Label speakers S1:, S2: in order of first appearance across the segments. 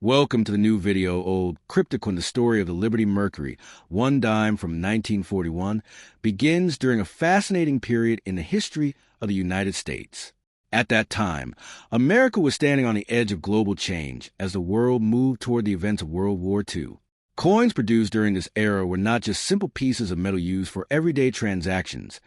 S1: Welcome to the new video, Old Cryptic, when the story of the Liberty Mercury, one dime from 1941, begins during a fascinating period in the history of the United States. At that time, America was standing on the edge of global change as the world moved toward the events of World War II. Coins produced during this era were not just simple pieces of metal used for everyday transactions.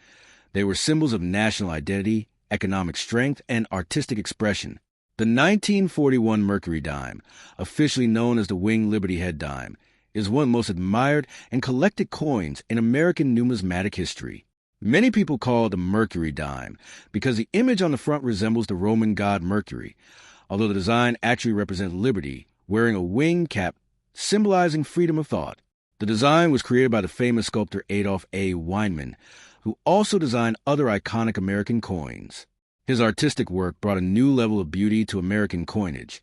S1: They were symbols of national identity, economic strength, and artistic expression. The 1941 Mercury Dime, officially known as the Winged Liberty Head Dime, is one of the most admired and collected coins in American numismatic history. Many people call it the Mercury Dime because the image on the front resembles the Roman god Mercury, although the design actually represents liberty, wearing a winged cap symbolizing freedom of thought. The design was created by the famous sculptor Adolph A. Weinman, who also designed other iconic American coins. His artistic work brought a new level of beauty to American coinage,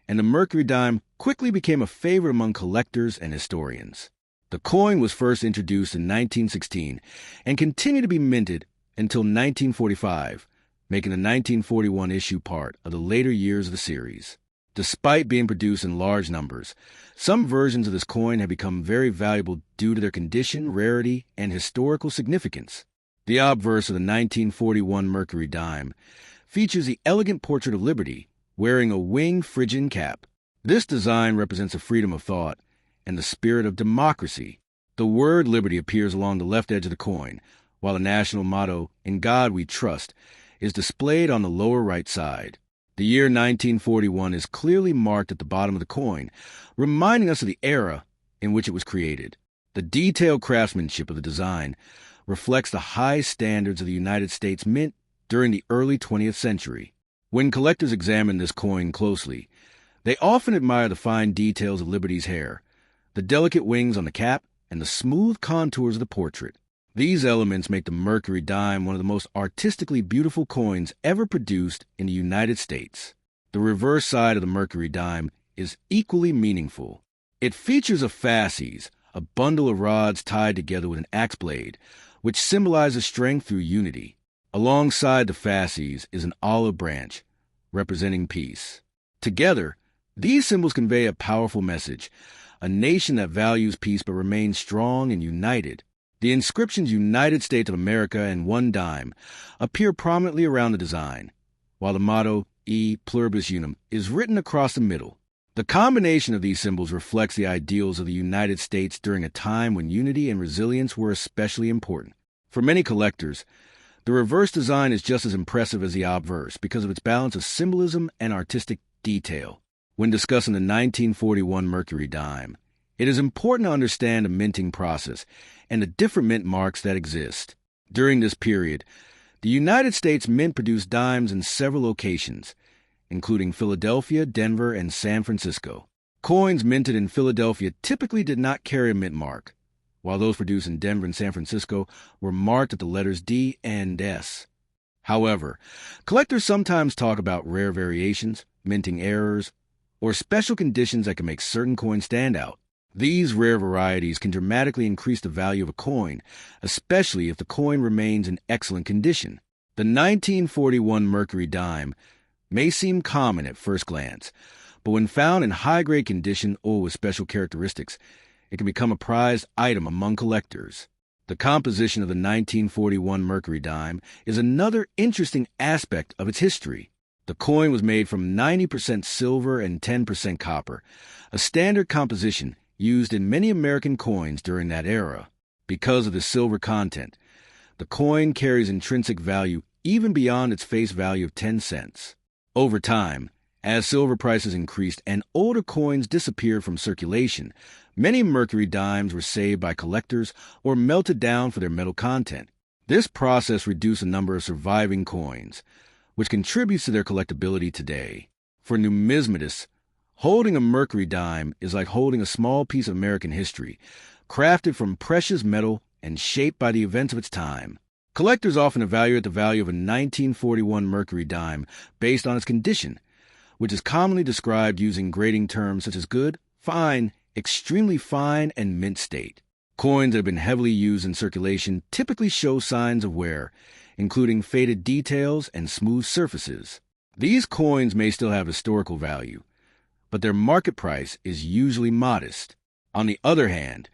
S1: and the Mercury Dime quickly became a favorite among collectors and historians. The coin was first introduced in 1916 and continued to be minted until 1945, making the 1941 issue part of the later years of the series. Despite being produced in large numbers, some versions of this coin have become very valuable due to their condition, rarity, and historical significance. The obverse of the 1941 Mercury Dime features the elegant portrait of Liberty wearing a winged Phrygian cap. This design represents a freedom of thought and the spirit of democracy. The word liberty appears along the left edge of the coin, while the national motto, "In God We Trust," is displayed on the lower right side. The year 1941 is clearly marked at the bottom of the coin, reminding us of the era in which it was created. The detailed craftsmanship of the design reflects the high standards of the United States Mint during the early 20th century. When collectors examine this coin closely, they often admire the fine details of Liberty's hair, the delicate wings on the cap, and the smooth contours of the portrait. These elements make the Mercury Dime one of the most artistically beautiful coins ever produced in the United States. The reverse side of the Mercury Dime is equally meaningful. It features a fasces, a bundle of rods tied together with an axe blade, which symbolizes strength through unity. Alongside the fasces is an olive branch, representing peace. Together, these symbols convey a powerful message, a nation that values peace but remains strong and united. The inscriptions United States of America and one dime appear prominently around the design, while the motto E Pluribus Unum is written across the middle. The combination of these symbols reflects the ideals of the United States during a time when unity and resilience were especially important. For many collectors, the reverse design is just as impressive as the obverse because of its balance of symbolism and artistic detail. When discussing the 1941 Mercury Dime, it is important to understand the minting process and the different mint marks that exist. During this period, the United States Mint produced dimes in several locations, including Philadelphia, Denver, and San Francisco. Coins minted in Philadelphia typically did not carry a mint mark, while those produced in Denver and San Francisco were marked with the letters D and S. However, collectors sometimes talk about rare variations, minting errors, or special conditions that can make certain coins stand out. These rare varieties can dramatically increase the value of a coin, especially if the coin remains in excellent condition. The 1941 Mercury Dime may seem common at first glance, but when found in high-grade condition or with special characteristics, it can become a prized item among collectors. The composition of the 1941 Mercury Dime is another interesting aspect of its history. The coin was made from 90% silver and 10% copper, a standard composition used in many American coins during that era. Because of the silver content, the coin carries intrinsic value even beyond its face value of 10 cents. Over time, as silver prices increased and older coins disappeared from circulation, many Mercury Dimes were saved by collectors or melted down for their metal content. This process reduced the number of surviving coins, which contributes to their collectability today. For numismatists, holding a Mercury Dime is like holding a small piece of American history, crafted from precious metal and shaped by the events of its time. Collectors often evaluate the value of a 1941 Mercury Dime based on its condition, which is commonly described using grading terms such as good, fine, extremely fine, and mint state. Coins that have been heavily used in circulation typically show signs of wear, including faded details and smooth surfaces. These coins may still have historical value, but their market price is usually modest. On the other hand,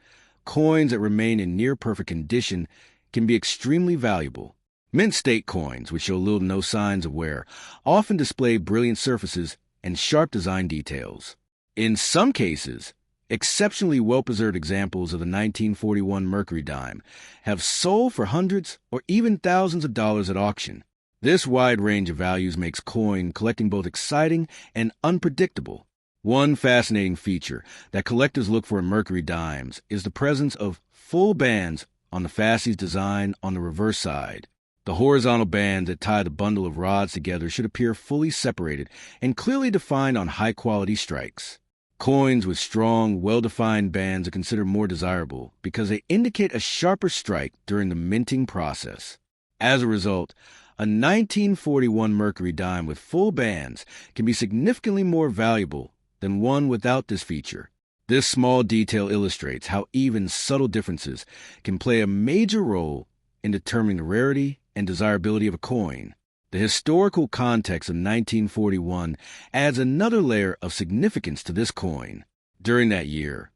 S1: coins that remain in near-perfect condition can be extremely valuable. Mint state coins, which show little to no signs of wear, often display brilliant surfaces and sharp design details. In some cases, exceptionally well-preserved examples of the 1941 Mercury Dime have sold for hundreds or even thousands of dollars at auction. This wide range of values makes coin collecting both exciting and unpredictable. One fascinating feature that collectors look for in Mercury Dimes is the presence of full bands on the fasces design on the reverse side. The horizontal bands that tie the bundle of rods together should appear fully separated and clearly defined on high-quality strikes. Coins with strong, well-defined bands are considered more desirable because they indicate a sharper strike during the minting process. As a result, a 1941 Mercury Dime with full bands can be significantly more valuable than one without this feature. This small detail illustrates how even subtle differences can play a major role in determining the rarity and desirability of a coin. The historical context of 1941 adds another layer of significance to this coin. During that year,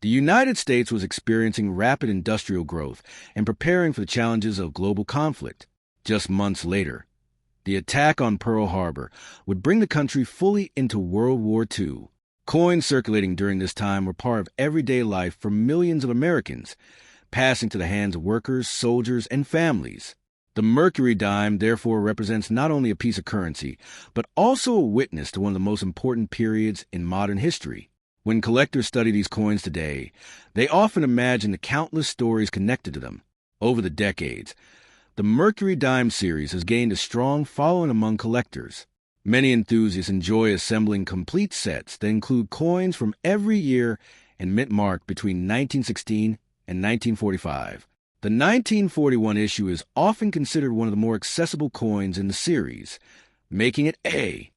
S1: the United States was experiencing rapid industrial growth and preparing for the challenges of global conflict. Just months later, the attack on Pearl Harbor would bring the country fully into World War II. Coins circulating during this time were part of everyday life for millions of Americans, passing to the hands of workers, soldiers, and families. The Mercury Dime therefore represents not only a piece of currency, but also a witness to one of the most important periods in modern history. When collectors study these coins today, they often imagine the countless stories connected to them. Over the decades, the Mercury Dime series has gained a strong following among collectors. Many enthusiasts enjoy assembling complete sets that include coins from every year and mint marked between 1916 and 1945. The 1941 issue is often considered one of the more accessible coins in the series, making it A,